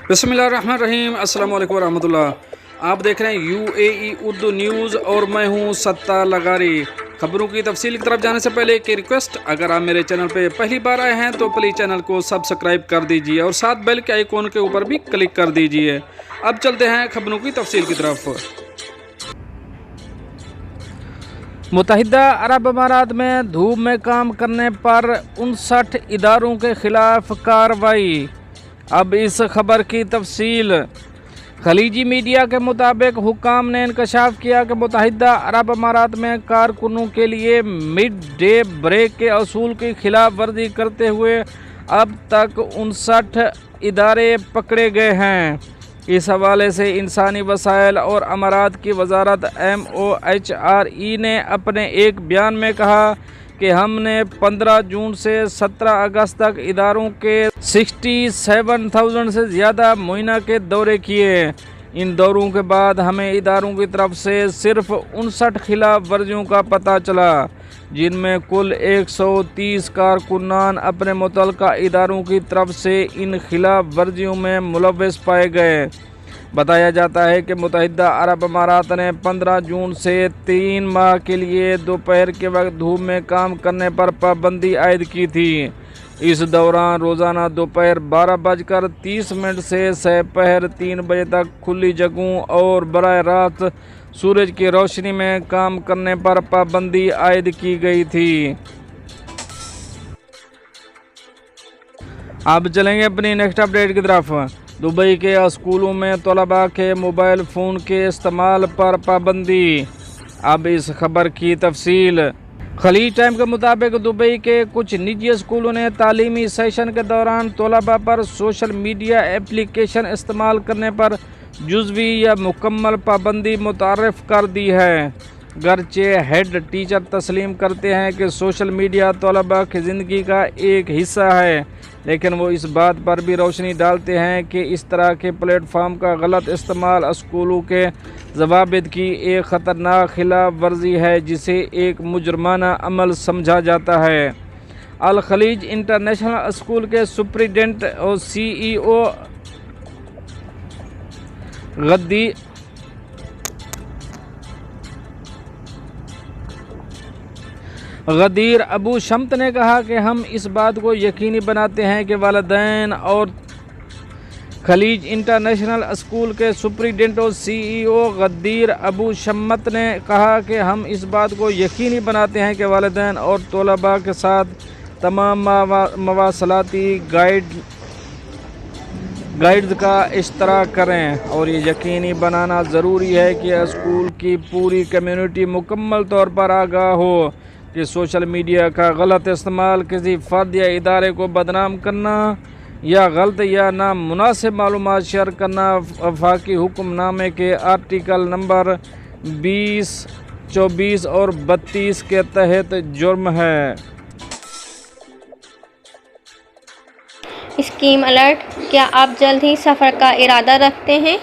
बिस्मिल्लाहिर्रहमानिर्रहीम। अस्सलाम वालेकुम रहमतुल्लाह। आप देख रहे हैं UAE उर्दू न्यूज़ और मैं हूं सत्तार लगारी। खबरों की तफसील की तरफ जाने से पहले एक रिक्वेस्ट, अगर आप मेरे चैनल पे पहली बार आए हैं तो प्लीज़ चैनल को सब्सक्राइब कर दीजिए और साथ बेल के आइकॉन के ऊपर भी क्लिक कर दीजिए। अब चलते हैं खबरों की तफसील की तरफ। मुत्तहिदा अरब अमारात में धूप में काम करने पर 59 इदारों के खिलाफ कार्रवाई। अब इस खबर की तफसील। खलीजी मीडिया के मुताबिक हुक्काम ने इंकशाफ किया कि मुत्तहिदा अरब अमारात में कारकुनों के लिए मिड डे ब्रेक के असूल की खिलाफ वर्जी करते हुए अब तक 59 इदारे पकड़े गए हैं। इस हवाले से इंसानी वसाइल और अमारात की वजारत MOHRE ने अपने एक बयान में कहा कि हमने 15 जून से 17 अगस्त तक इदारों के 67,000 से ज़्यादा मुआयना के दौरे किए। इन दौरों के बाद हमें इदारों की तरफ से सिर्फ 59 खिलाफ वर्जियों का पता चला, जिनमें कुल 130 कारकुनान अपने मुतल्लिका इदारों की तरफ से इन खिलाफ वर्जियों में मुलव्वस पाए गए। बताया जाता है कि मुत्तहिदा अरब अमारात ने 15 जून से 3 माह के लिए दोपहर के वक्त धूप में काम करने पर पाबंदी आयद की थी। इस दौरान रोज़ाना दोपहर 12:30 से दोपहर 3 बजे तक खुली जगहों और बराह रास्त सूरज की रोशनी में काम करने पर पाबंदी आयद की गई थी। अब चलेंगे अपनी नेक्स्ट अपडेट की तरफ। दुबई के स्कूलों में तलबा के मोबाइल फ़ोन के इस्तेमाल पर पाबंदी। अब इस खबर की तफसील। खलीज टाइम के मुताबिक दुबई के कुछ निजी स्कूलों ने तालीमी सेशन के दौरान तलबा पर सोशल मीडिया एप्लीकेशन इस्तेमाल करने पर जुज़वी या मुकम्मल पाबंदी मुतारफ़ कर दी है। गरचे हेड टीचर तस्लीम करते हैं कि सोशल मीडिया तलबा की ज़िंदगी का एक हिस्सा है, लेकिन वो इस बात पर भी रोशनी डालते हैं कि इस तरह के प्लेटफॉर्म का गलत इस्तेमाल स्कूलों के ज़वाबित की एक ख़तरनाक खिलाफ वर्जी है, जिसे एक मुजरमाना अमल समझा जाता है। अल खलीज इंटरनेशनल स्कूल के सुप्रिटेंडेंट और CEO गदीर अबू शम्त ने कहा कि हम इस बात को यकीनी बनाते हैं कि वालिदैन और खलीज इंटरनेशनल स्कूल के सुप्रिटेंडेंट और CEO गदीर अबू शम्मत ने कहा कि हम इस बात को यकीनी बनाते हैं कि वालिदैन और तलबा के साथ तमाम मवासलाती गाइड्स का इश्तराक करें और ये यकीनी बनाना ज़रूरी है कि स्कूल की पूरी कम्युनिटी मुकम्मल तौर पर आगाह हो कि सोशल मीडिया का गलत इस्तेमाल किसी फ़र्द या इदारे को बदनाम करना या गलत या नामुनासिब मालूमात शेयर करना वफाकी हुक्मनामे के आर्टिकल नंबर 20, 24 और 32 के तहत जुर्म है। Scheme alert. क्या आप जल्द ही सफ़र का इरादा रखते हैं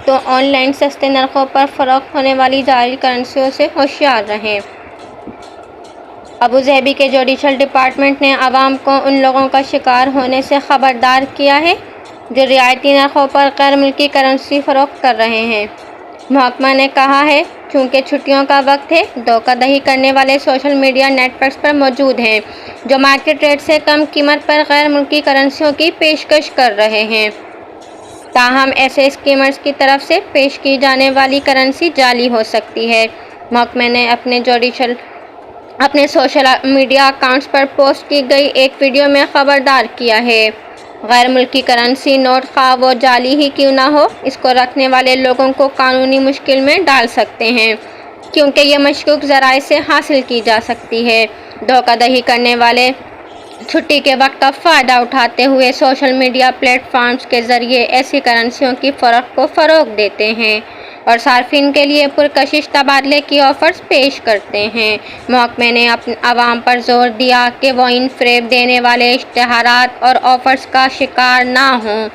तो ऑनलाइन सस्ते नरखों पर फ़रोख्त होने वाली जाली करेंसियों से होशियार रहें। अबू ज़हबी के जुडिशल डिपार्टमेंट ने आवाम को उन लोगों का शिकार होने से ख़बरदार किया है जो रियायती नरखों पर गैर मुल्की करेंसी फ़रोख्त कर रहे हैं। महकमा ने कहा है चूँकि छुट्टियों का वक्त है, धोखाधड़ी करने वाले सोशल मीडिया नेटवर्क्स पर मौजूद हैं जो मार्केट रेट से कम कीमत पर गैर मुल्की करेंसियों की पेशकश कर रहे हैं। ताहम ऐसे स्कीमर्स की तरफ से पेश की जाने वाली करेंसी जाली हो सकती है। महकमे ने अपने सोशल मीडिया अकाउंट्स पर पोस्ट की गई एक वीडियो में ख़बरदार किया है। गैर मुल्की करेंसी नोट ख़्वाह वो जाली ही क्यों ना हो, इसको रखने वाले लोगों को कानूनी मुश्किल में डाल सकते हैं क्योंकि ये मशकूक ज़राए से हासिल की जा सकती है। धोखाधड़ी करने वाले छुट्टी के वक्त का फ़ायदा उठाते हुए सोशल मीडिया प्लेटफॉर्म्स के ज़रिए ऐसी करेंसियों की फ़रोख्त को फ़रोग़ देते हैं और सार्फिन के लिए पुरकशिश तबादले की ऑफ़र्स पेश करते हैं। महकमे ने आवाम पर जोर दिया कि वो इन फ़रेब देने वाले इश्तिहारात और ऑफ़र्स का शिकार ना हों।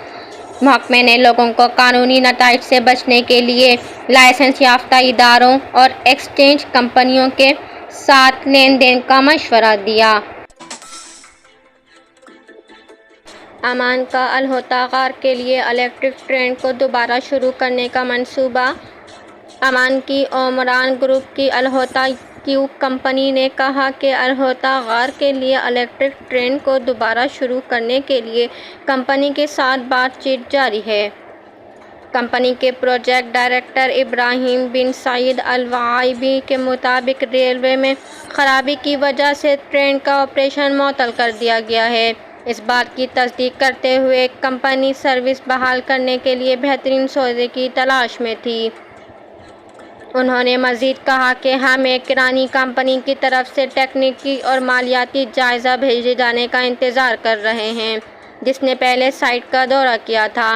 महकमे ने लोगों को कानूनी नताइज से बचने के लिए लाइसेंस याफ्ता इदारों और एक्सचेंज कंपनियों के साथ लेन देन का मशवरा दिया। امان کا الہوتا غار کے لیے الیکٹرک ٹرین کو دوبارہ شروع کرنے کا منصوبہ۔ امان کی عمران گروپ کی الہوتا ٹیوب کمپنی نے کہا کہ الہوتا غار کے لیے الیکٹرک ٹرین کو دوبارہ شروع کرنے کے لیے کمپنی کے ساتھ بات چیت جاری ہے۔ کمپنی کے پروجیکٹ ڈائریکٹر ابراہیم بن سعید الوہابی کے مطابق ریلوے میں خرابی کی وجہ سے ٹرین کا آپریشن معطل کر دیا گیا ہے۔ اس بات کی تصدیق کرتے ہوئے کمپنی سروس بحال کرنے کے لیے بہترین سودے کی تلاش میں تھی۔ انہوں نے مزید کہا کہ ہم ایک ایرانی کمپنی کی طرف سے تکنیکی اور مالیاتی جائزہ بھیجے جانے کا انتظار کر رہے ہیں، جس نے پہلے سائٹ کا دورہ کیا تھا۔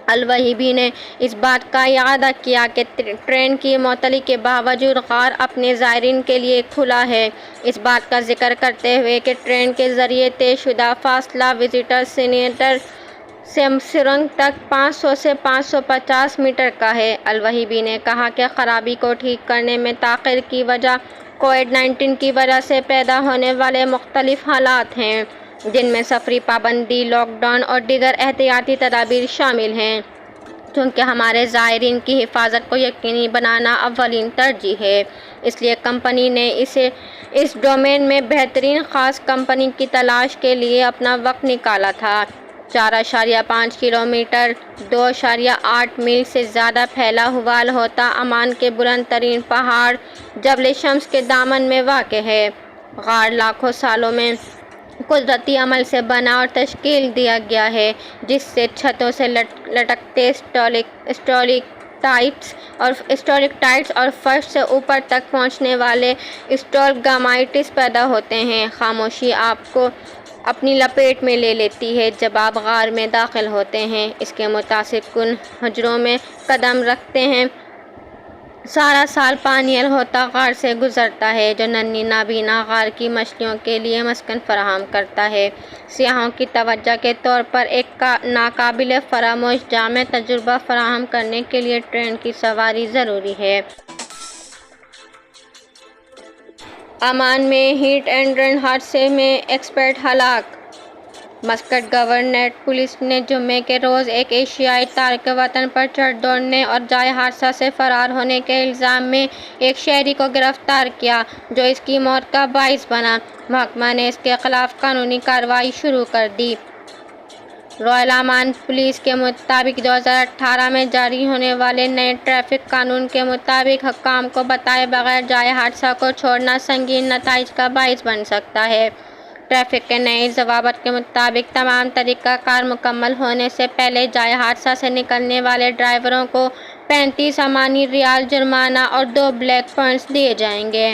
الوہابی نے اس بات کا اعادہ کیا کہ ٹرین کی معطلی کے باوجود غار اپنے زائرین کے لیے کھلا ہے، اس بات کا ذکر کرتے ہوئے کہ ٹرین کے ذریعے طے شدہ فاصلہ وزٹر سینٹر سے سرنگ تک 500 سے 550 میٹر کا ہے۔ الوہابی نے کہا کہ خرابی کو ٹھیک کرنے میں تاخیر کی وجہ کووڈ-19 کی وجہ سے پیدا ہونے والے مختلف حالات ہیں، جن میں سفری پابندی، لاک ڈاؤن اور دیگر احتیاطی تدابیر شامل ہیں۔ چونکہ ہمارے زائرین کی حفاظت کو یقینی بنانا اولین ترجیح ہے، اس لیے کمپنی نے اس ڈومین میں بہترین خاص کمپنی کی تلاش کے لیے اپنا وقت نکالا تھا۔ 4.5 کلومیٹر 2.8 میل سے زیادہ پھیلا ہوا الہوتا امان کے بلند ترین پہاڑ جبل شمس کے دامن میں واقع ہے۔ غار لاکھوں سالوں میں قدرتی عمل سے بنا اور تشکیل دیا گیا ہے، جس سے چھتوں سے لٹکتے اسٹالیکٹائٹس اور فرش سے اوپر تک پہنچنے والے اسٹالگمائٹس پیدا ہوتے ہیں۔ خاموشی آپ کو اپنی لپیٹ میں لے لیتی ہے جب آپ غار میں داخل ہوتے ہیں، اس کے متاثر کن حجروں میں قدم رکھتے ہیں۔ سارا سال پانی الہوتا غار سے گزرتا ہے، جو ننھی نابینا غار کی مچھلیوں کے لیے مسکن فراہم کرتا ہے۔ سیاحوں کی توجہ کے طور پر ایک ناقابل فراموش جامع تجربہ فراہم کرنے کے لیے ٹرین کی سواری ضروری ہے۔ امان میں ہٹ اینڈ رن حادثے میں ایکسپرٹ ہلاک۔ مسقط گورنریٹ پولیس نے جمعے کے روز ایک ایشیائی تارک وطن پر چڑھ دوڑنے اور جائے حادثہ سے فرار ہونے کے الزام میں ایک شہری کو گرفتار کیا، جو اس کی موت کا باعث بنا۔ محکمہ نے اس کے خلاف قانونی کارروائی شروع کر دی۔ رائل امان پولیس کے مطابق 2018 میں جاری ہونے والے نئے ٹریفک قانون کے مطابق حکام کو بتائے بغیر جائے حادثہ کو چھوڑنا سنگین نتائج کا باعث بن سکتا ہے۔ ٹریفک کے نئے ضوابط کے مطابق تمام طریقہ کار مکمل ہونے سے پہلے جائے حادثہ سے نکلنے والے ڈرائیوروں کو 35 امانی ریال جرمانہ اور 2 بلیک پوائنٹس دیے جائیں گے۔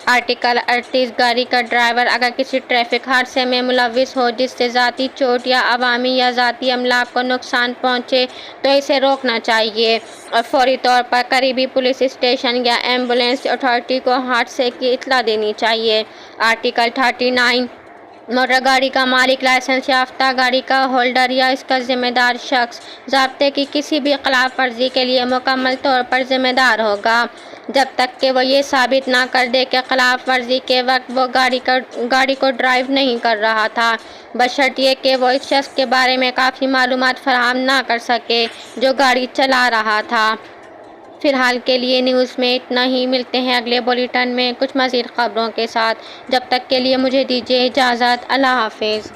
آرٹیکل 38 گاڑی کا ڈرائیور اگر کسی ٹریفک حادثے میں ملوث ہو جس سے ذاتی چوٹ یا عوامی یا ذاتی املاک کو نقصان پہنچے تو اسے روکنا چاہیے اور فوری طور پر قریبی پولیس اسٹیشن یا ایمبولینس اتھارٹی کو حادثے کی اطلاع دینی چاہیے۔ آرٹیکل 39 موٹر گاڑی کا مالک لائسنس یافتہ گاڑی کا ہولڈر یا اس کا ذمہ دار شخص ضابطے کی کسی بھی خلاف ورزی کے لیے مکمل طور پر ذمہ دار ہوگا، جب تک کہ وہ یہ ثابت نہ کر دے کہ خلاف ورزی کے وقت وہ گاڑی کو ڈرائیو نہیں کر رہا تھا، بشرط یہ کہ وہ اس شخص کے بارے میں کافی معلومات فراہم نہ کر سکے جو گاڑی چلا رہا تھا۔ فی الحال کے لیے نیوز میں اتنا ہی، ملتے ہیں اگلے بلیٹن میں کچھ مزید خبروں کے ساتھ۔ جب تک کے لیے مجھے دیجیے اجازت۔ اللہ حافظ۔